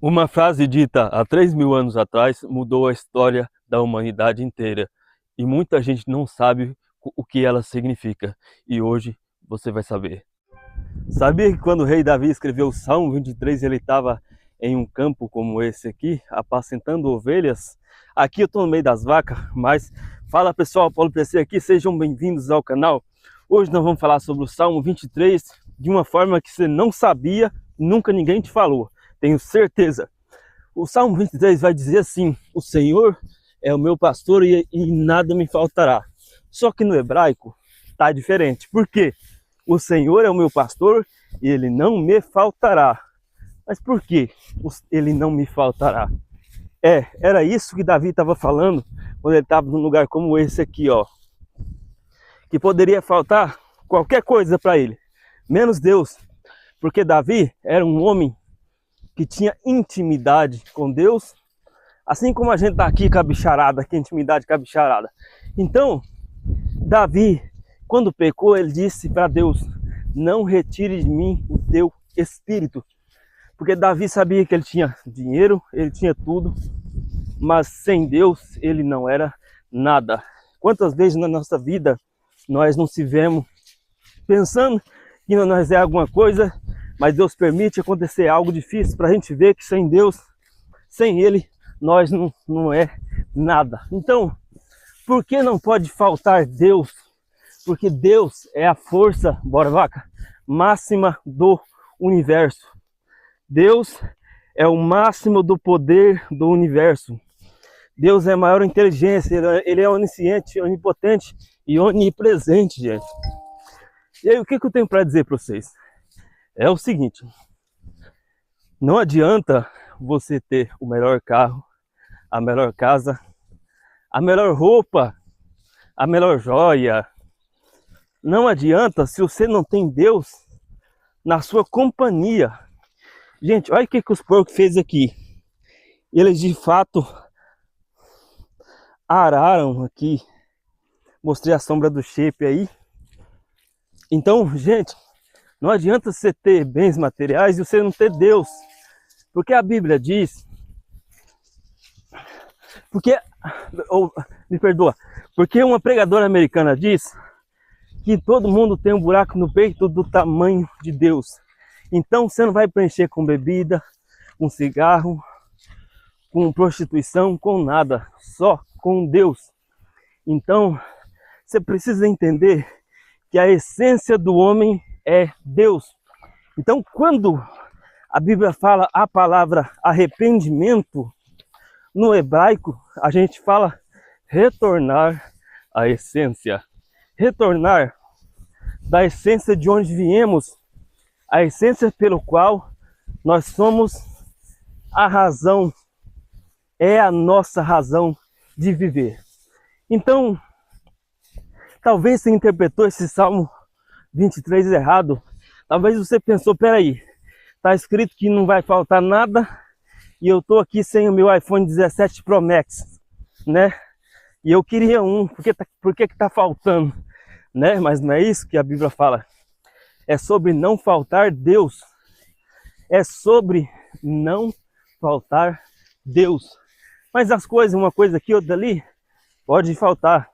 Uma frase dita há 3.000 anos atrás mudou a história da humanidade inteira e muita gente não sabe o que ela significa, e hoje você vai saber. Sabia que quando o rei Davi escreveu o Salmo 23, ele estava em um campo como esse aqui, apacentando ovelhas? Aqui eu estou no meio das vacas, mas fala pessoal, Paulo PC aqui, sejam bem-vindos ao canal. Hoje nós vamos falar sobre o Salmo 23 de uma forma que você não sabia, nunca ninguém te falou. Tenho certeza. O Salmo 23 vai dizer assim: o Senhor é o meu pastor e nada me faltará. Só que no hebraico está diferente. Por quê? O Senhor é o meu pastor e ele não me faltará. Mas por que ele não me faltará? Era isso que Davi estava falando quando ele estava num lugar como esse aqui, ó. Que poderia faltar qualquer coisa para ele, menos Deus. Porque Davi era um homem que tinha intimidade com Deus, assim como a gente está aqui com a bicharada, que intimidade com a bicharada. Então, Davi, quando pecou, ele disse para Deus: não retire de mim o teu espírito. Porque Davi sabia que ele tinha dinheiro, ele tinha tudo, mas sem Deus ele não era nada. Quantas vezes na nossa vida nós não se vemos pensando que nós é alguma coisa, mas Deus permite acontecer algo difícil para a gente ver que sem Deus, sem Ele, nós não é nada. Então, por que não pode faltar Deus? Porque Deus é a força, bora vaca, máxima do universo. Deus é o máximo do poder do universo. Deus é a maior inteligência, Ele é onisciente, onipotente e onipresente, gente. E aí, o que eu tenho para dizer para vocês? É o seguinte: não adianta você ter o melhor carro, a melhor casa, a melhor roupa, a melhor joia. Não adianta se você não tem Deus na sua companhia. Gente, olha o que os porcos fez aqui. Eles de fato araram aqui. Mostrei a sombra do shape aí. Então, gente, não adianta você ter bens materiais e você não ter Deus. Porque a Bíblia diz... me perdoa. Porque uma pregadora americana diz que todo mundo tem um buraco no peito do tamanho de Deus. Então você não vai preencher com bebida, com cigarro, com prostituição, com nada. Só com Deus. Então você precisa entender que a essência do homem é Deus. Então, quando a Bíblia fala a palavra arrependimento, no hebraico a gente fala retornar à essência. Retornar da essência de onde viemos, a essência pelo qual nós somos a razão, é a nossa razão de viver. Então, talvez você interpretou esse Salmo 23 errado. Talvez você pensou: peraí, tá escrito que não vai faltar nada e eu tô aqui sem o meu iPhone 17 Pro Max, né? E eu queria um, por que tá faltando, né? Mas não é isso que a Bíblia fala. É sobre não faltar Deus. É sobre não faltar Deus. Mas as coisas, uma coisa aqui, outra ali, pode faltar.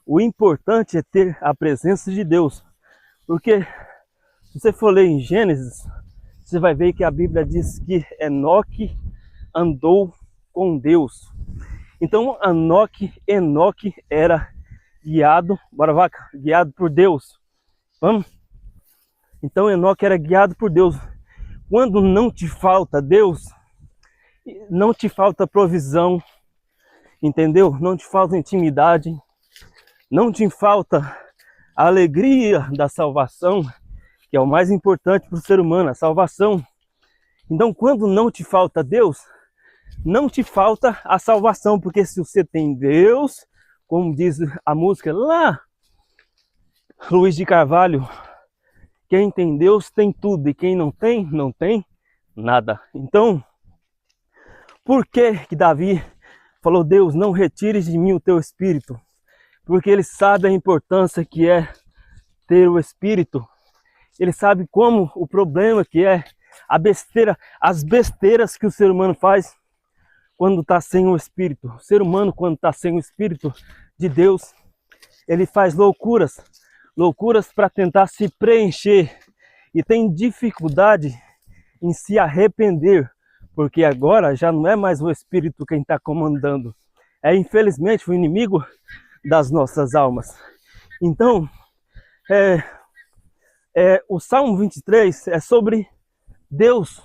O importante é ter a presença de Deus. Porque se você for ler em Gênesis, você vai ver que a Bíblia diz que Enoque andou com Deus. Então Enoque era guiado, bora vaca, guiado por Deus. Vamos? Então Enoque era guiado por Deus. Quando não te falta Deus, não te falta provisão, entendeu? Não te falta intimidade, não te falta a alegria da salvação, que é o mais importante para o ser humano, a salvação. Então, quando não te falta Deus, não te falta a salvação, porque se você tem Deus, como diz a música lá, Luiz de Carvalho, quem tem Deus tem tudo, e quem não tem, não tem nada. Então, por que Davi falou: Deus, não retires de mim o teu espírito? Porque ele sabe a importância que é ter o Espírito. Ele sabe como o problema que é as besteiras que o ser humano faz quando está sem o Espírito. O ser humano, quando está sem o Espírito de Deus, ele faz loucuras para tentar se preencher e tem dificuldade em se arrepender, porque agora já não é mais o Espírito quem está comandando, é infelizmente o inimigo das nossas almas. Então, o Salmo 23 é sobre Deus,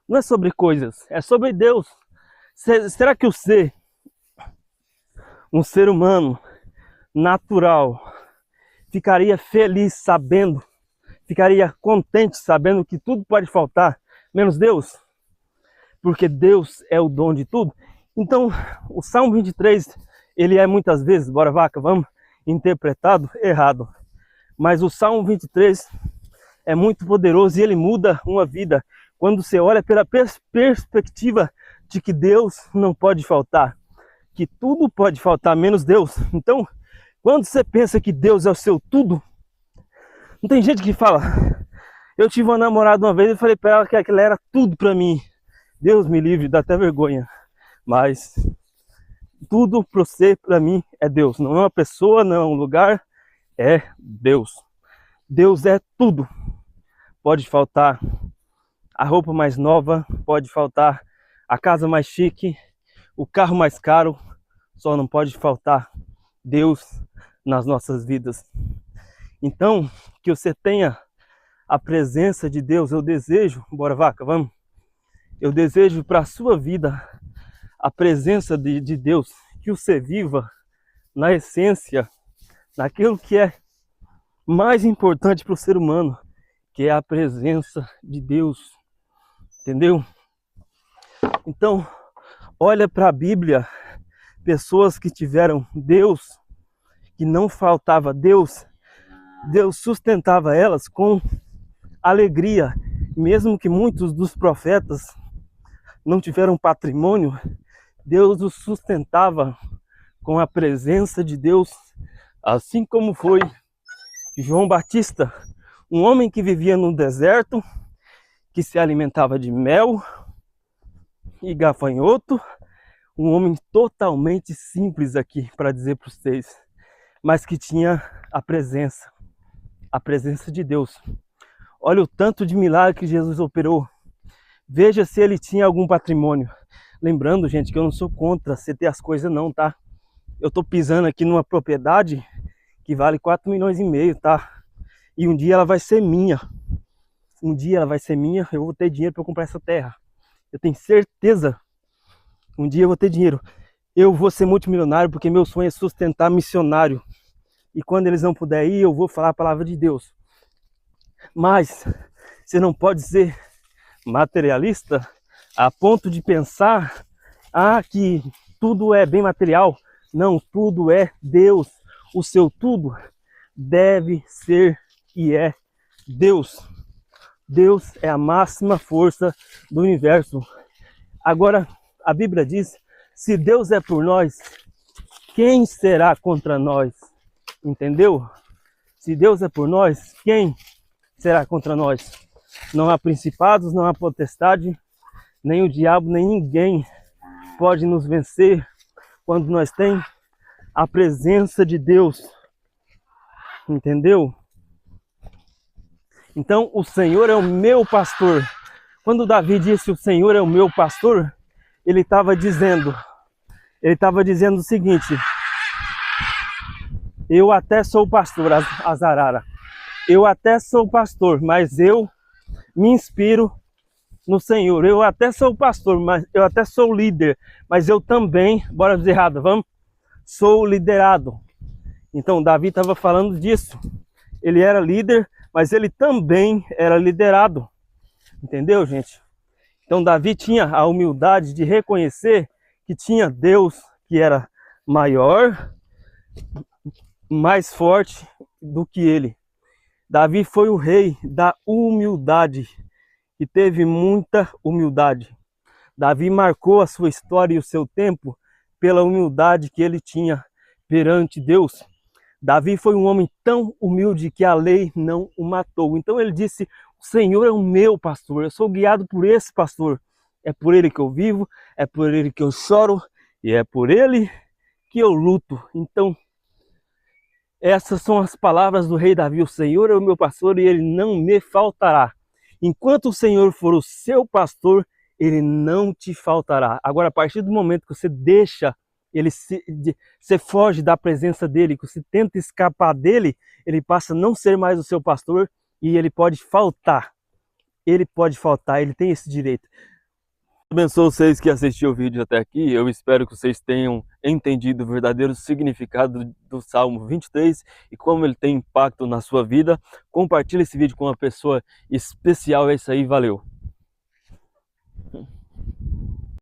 não é sobre coisas, é sobre Deus. Será que um ser humano natural, ficaria feliz sabendo, ficaria contente sabendo que tudo pode faltar, menos Deus? Porque Deus é o dom de tudo. Então, o Salmo 23, ele é muitas vezes, bora vaca, vamos, interpretado errado. Mas o Salmo 23 é muito poderoso e ele muda uma vida quando você olha pela perspectiva de que Deus não pode faltar, que tudo pode faltar menos Deus. Então, quando você pensa que Deus é o seu tudo, não tem gente que fala, eu tive uma namorada uma vez e falei para ela que aquilo era tudo para mim. Deus me livre, dá até vergonha. Mas tudo para você, para mim, é Deus. Não é uma pessoa, não é um lugar, é Deus. Deus é tudo. Pode faltar a roupa mais nova, pode faltar a casa mais chique, o carro mais caro, só não pode faltar Deus nas nossas vidas. Então, que você tenha a presença de Deus. Eu desejo, bora vaca, vamos? Eu desejo para a sua vida a presença de Deus, que você viva na essência, naquilo que é mais importante para o ser humano, que é a presença de Deus, entendeu? Então, olha para a Bíblia, pessoas que tiveram Deus, que não faltava Deus, Deus sustentava elas com alegria, mesmo que muitos dos profetas não tiveram patrimônio, Deus os sustentava com a presença de Deus, assim como foi João Batista, um homem que vivia no deserto, que se alimentava de mel e gafanhoto, um homem totalmente simples aqui para dizer para vocês, mas que tinha a presença de Deus. Olha o tanto de milagre que Jesus operou. Veja se ele tinha algum patrimônio. Lembrando, gente, que eu não sou contra você ter as coisas não, tá? Eu tô pisando aqui numa propriedade que vale 4,5 milhões, tá? E um dia ela vai ser minha. Um dia ela vai ser minha, eu vou ter dinheiro para comprar essa terra. Eu tenho certeza. Um dia eu vou ter dinheiro. Eu vou ser multimilionário porque meu sonho é sustentar missionário. E quando eles não puderem ir, eu vou falar a palavra de Deus. Mas você não pode ser materialista a ponto de pensar que tudo é bem material. Não, tudo é Deus. O seu tudo deve ser e é Deus. Deus é a máxima força do universo. Agora, a Bíblia diz, se Deus é por nós, quem será contra nós? Entendeu? Se Deus é por nós, quem será contra nós? Não há principados, não há potestade, nem o diabo, nem ninguém pode nos vencer quando nós temos a presença de Deus. Entendeu? Então, o Senhor é o meu pastor. Quando Davi disse o Senhor é o meu pastor, ele estava dizendo o seguinte: eu até sou pastor, Azarara. Eu até sou pastor, mas eu me inspiro no Senhor. Eu até sou pastor, mas eu até sou líder, mas eu também, bora dizer errado, vamos? Sou liderado. Então Davi estava falando disso. Ele era líder, mas ele também era liderado. Entendeu, gente? Então Davi tinha a humildade de reconhecer que tinha Deus que era maior, mais forte do que ele. Davi foi o rei da humildade e teve muita humildade. Davi marcou a sua história e o seu tempo pela humildade que ele tinha perante Deus. Davi foi um homem tão humilde que a lei não o matou. Então ele disse O Senhor é o meu pastor, eu sou guiado por esse pastor. É por ele que eu vivo, é por ele que eu choro e é por ele que eu luto. Então, essas são as palavras do rei Davi: o Senhor é o meu pastor e ele não me faltará. Enquanto o Senhor for o seu pastor, ele não te faltará. Agora, a partir do momento que você deixa ele você foge da presença dele, que você tenta escapar dele, ele passa a não ser mais o seu pastor e ele pode faltar. Ele pode faltar, ele tem esse direito. Abençoe vocês que assistiram o vídeo até aqui. Eu espero que vocês tenham entendido o verdadeiro significado do Salmo 23 e como ele tem impacto na sua vida. Compartilhe esse vídeo com uma pessoa especial. É isso aí, valeu!